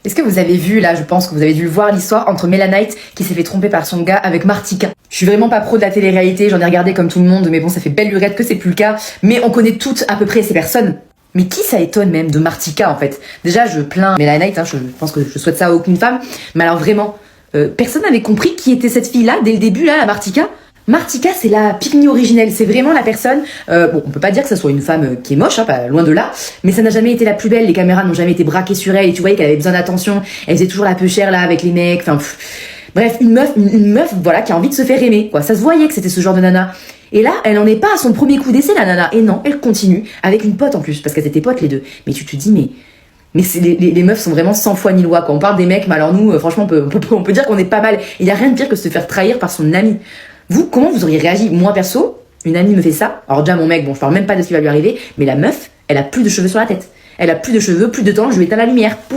Est-ce que vous avez vu, là, je pense que vous avez dû le voir, l'histoire entre Mela Knight qui s'est fait tromper par son gars avec Martika. Je suis vraiment pas pro de la télé-réalité, j'en ai regardé comme tout le monde, mais bon, ça fait belle lurette que c'est plus le cas. Mais on connaît toutes à peu près ces personnes. Mais qui ça étonne même de Martika, en fait? Déjà, je plains Mela Knight, je pense que je souhaite ça à aucune femme. Mais alors vraiment, personne n'avait compris qui était cette fille-là, dès le début, là, la Martika. Martika, c'est la pique-me originelle, c'est vraiment la personne, bon, on peut pas dire que ça soit une femme qui est moche, pas loin de là, mais ça n'a jamais été la plus belle, les caméras n'ont jamais été braquées sur elle, et tu voyais qu'elle avait besoin d'attention, elle faisait toujours la peu chère, là, avec les mecs, enfin, bref, une meuf, voilà, qui a envie de se faire aimer, quoi, ça se voyait que c'était ce genre de nana. Et là, elle en est pas à son premier coup d'essai, la nana, et non, elle continue, avec une pote en plus, parce qu'elles étaient potes les deux, mais tu te dis, mais les meufs sont vraiment sans foi ni loi, quand on parle des mecs, mais alors nous, franchement, on peut dire qu'on est pas mal, il y a rien de pire que de se faire trahir par son ami. Vous, comment vous auriez réagi? Moi, perso, une amie me fait ça. Alors déjà, mon mec, bon, je parle même pas de ce qui va lui arriver, mais la meuf, elle a plus de cheveux sur la tête. Elle a plus de cheveux, plus de temps, je lui éteins la lumière. Pouf.